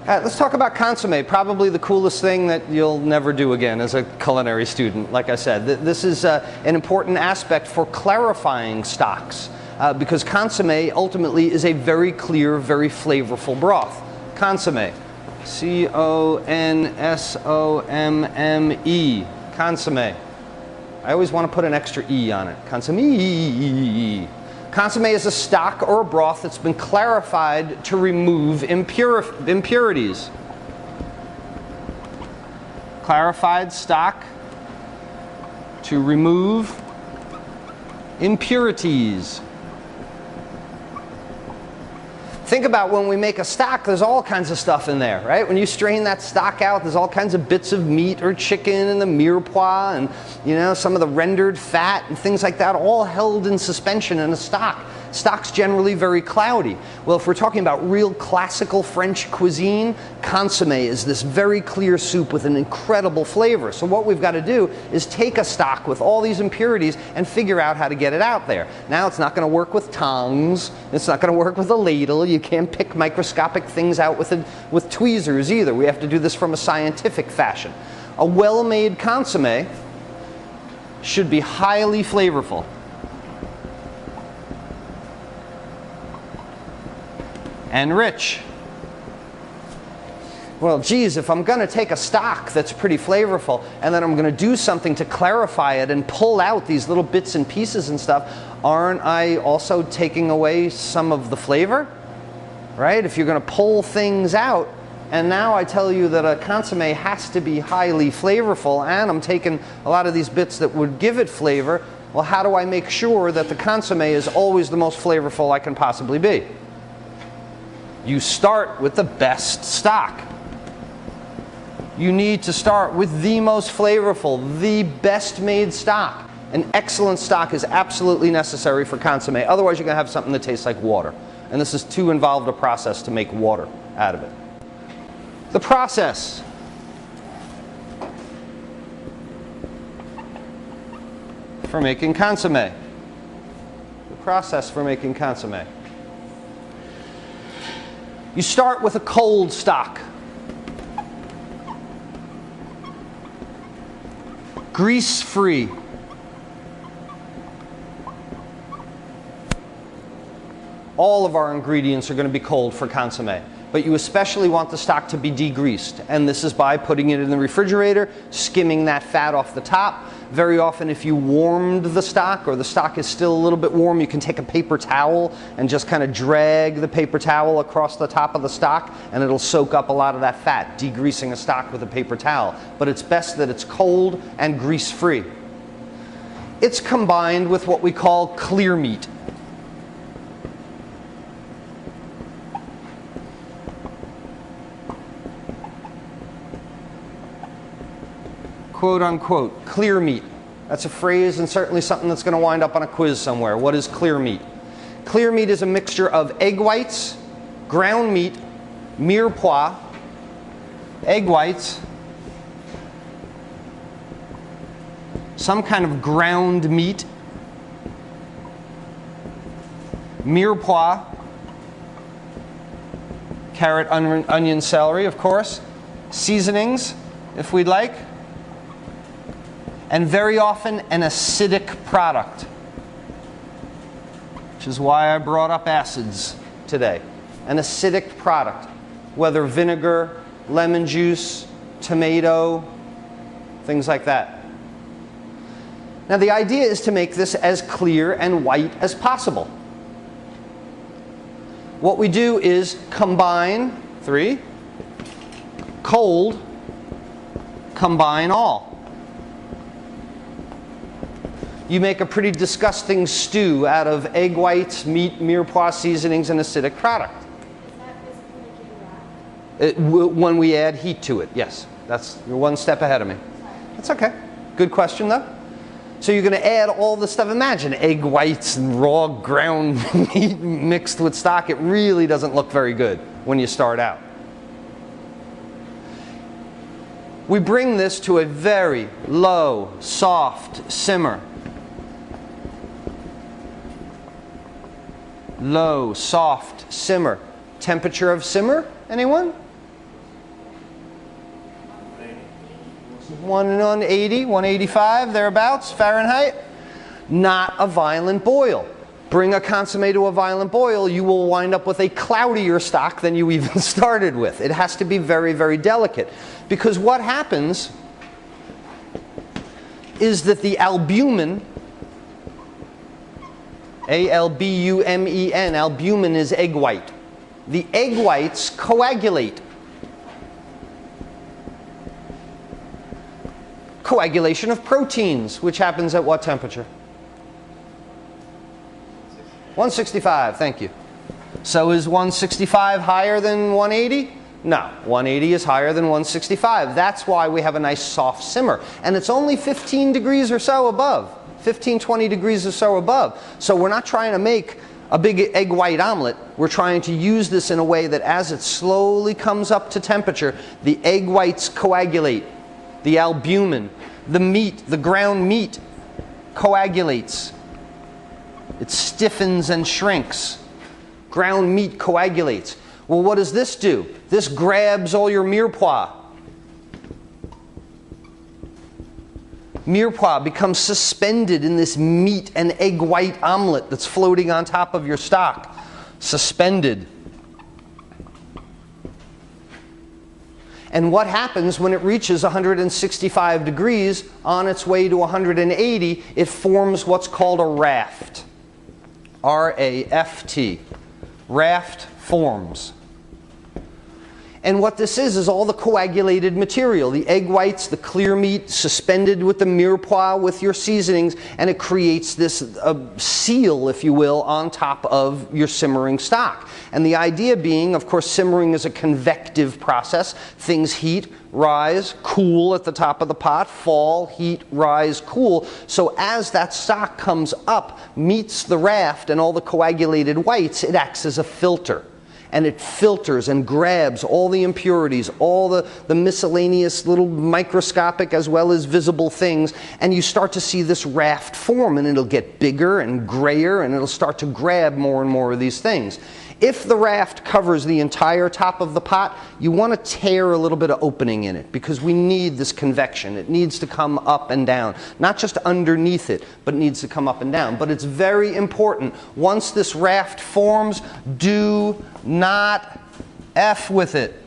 Let's talk about consomme, probably the coolest thing that you'll never do again as a culinary student. Like I said, this is an important aspect for clarifying stocks because consomme ultimately is a very clear, very flavorful broth. Consomme, C-O-N-S-O-M-M-E, consomme. I always want to put an extra E on it, consomme. Consomme is a stock or a broth that's been clarified to remove impurities. Clarified stock to remove impurities. Think about when we make a stock, there's all kinds of stuff in there, right? When you strain that stock out, there's all kinds of bits of meat or chicken and the mirepoix and, you know, some of the rendered fat and things like that, all held in suspension in a stock. Stock's generally very cloudy. Well, if we're talking about real classical French cuisine, consomme is this very clear soup with an incredible flavor. So what we've got to do is take a stock with all these impurities and figure out how to get it out there. Now, it's not going to work with tongs. It's not going to work with a ladle. You can't pick microscopic things out with tweezers either. We have to do this from a scientific fashion. A well-made consomme should be highly flavorful. And rich. Well, geez, if I'm going to take a stock that's pretty flavorful and then I'm going to do something to clarify it and pull out these little bits and pieces and stuff, aren't I also taking away some of the flavor? Right? If you're going to pull things out, and now I tell you that a consomme has to be highly flavorful, and I'm taking a lot of these bits that would give it flavor, well, how do I make sure that the consomme is always the most flavorful I can possibly be? You start with the best stock. You need to start with the most flavorful, the best made stock. An excellent stock is absolutely necessary for consomme. Otherwise, you're going to have something that tastes like water. And this is too involved a process to make water out of it. The process. For making consomme. The process for making consomme. You start with a cold stock. Grease-free. All of our ingredients are going to be cold for consomme, but you especially want the stock to be degreased, and this is by putting it in the refrigerator, skimming that fat off the top. Very often, if you warmed the stock or the stock is still a little bit warm, you can take a paper towel and just kind of drag the paper towel across the top of the stock, and it'll soak up a lot of that fat, degreasing a stock with a paper towel. But it's best that it's cold and grease-free. It's combined with what we call clear meat. Quote unquote, clear meat. That's a phrase and certainly something that's going to wind up on a quiz somewhere. What is clear meat? Clear meat is a mixture of egg whites, ground meat, mirepoix, egg whites, some kind of ground meat, mirepoix, carrot, onion, celery, of course, seasonings, if we'd like, and very often an acidic product, which is why I brought up acids today. An acidic product, whether vinegar, lemon juice, tomato, things like that. Now the idea is to make this as clear and white as possible. What we do is combine, cold, combine all. You make a pretty disgusting stew out of egg whites, meat, mirepoix seasonings, and acidic product. Is that basically making rack? When we add heat to it, yes. You're one step ahead of me. That's okay. Good question, though. So you're going to add all the stuff. Imagine egg whites and raw ground meat mixed with stock. It really doesn't look very good when you start out. We bring this to a very low, soft simmer. Low, soft simmer. Temperature of simmer, anyone? 180, 185, thereabouts, Fahrenheit. Not a violent boil. Bring a consommé to a violent boil, you will wind up with a cloudier stock than you even started with. It has to be very, very delicate. Because what happens is that the albumin, A-L-B-U-M-E-N, albumin is egg white. The egg whites coagulate. Coagulation of proteins, which happens at what temperature? 165, thank you. So is 165 higher than 180? No, 180 is higher than 165. That's why we have a nice soft simmer. And it's only 15 degrees or so above. 15, 20 degrees or so above. So we're not trying to make a big egg white omelet. We're trying to use this in a way that as it slowly comes up to temperature, the egg whites coagulate. The albumin, the meat, the ground meat coagulates. It stiffens and shrinks. Ground meat coagulates. Well, what does this do? This grabs all your mirepoix. Mirepoix becomes suspended in this meat and egg white omelet that's floating on top of your stock. Suspended. And what happens when it reaches 165 degrees on its way to 180? It forms what's called a raft. R-A-F-T. Raft forms. And what this is all the coagulated material. The egg whites, the clear meat, suspended with the mirepoix with your seasonings, and it creates this seal, if you will, on top of your simmering stock. And the idea being, of course, simmering is a convective process. Things heat, rise, cool at the top of the pot, fall, heat, rise, cool. So as that stock comes up, meets the raft and all the coagulated whites, it acts as a filter. And it filters and grabs all the impurities, all the miscellaneous little microscopic as well as visible things, and you start to see this raft form, and it'll get bigger and grayer, and it'll start to grab more and more of these things. If the raft covers the entire top of the pot, you want to tear a little bit of opening in it, because we need this convection. It needs to come up and down, not just underneath it, but it needs to come up and down. But it's very important. Once this raft forms, do not F with it.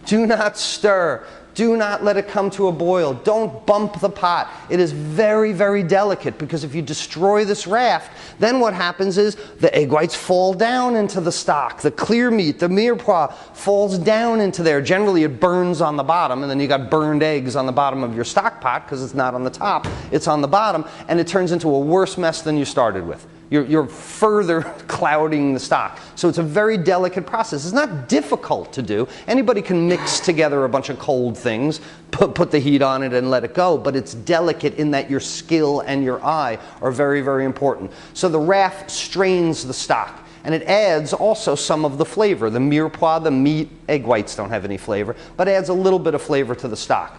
Do not stir. Do not let it come to a boil. Don't bump the pot. It is very, very delicate, because if you destroy this raft, then what happens is the egg whites fall down into the stock. The clear meat, the mirepoix, falls down into there. Generally, it burns on the bottom, and then you got burned eggs on the bottom of your stock pot because it's not on the top, it's on the bottom, and it turns into a worse mess than you started with. You're further clouding the stock. So it's a very delicate process. It's not difficult to do. Anybody can mix together a bunch of cold things, put the heat on it and let it go, but it's delicate in that your skill and your eye are very, very important. So the raft strains the stock, and it adds also some of the flavor. The mirepoix, the meat, egg whites don't have any flavor, but adds a little bit of flavor to the stock.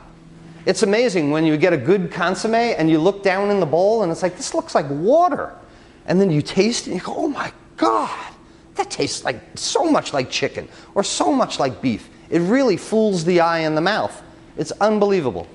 It's amazing when you get a good consommé and you look down in the bowl and it's like, this looks like water. And then you taste it and you go, oh my God, that tastes like so much like chicken or so much like beef. It really fools the eye and the mouth. It's unbelievable.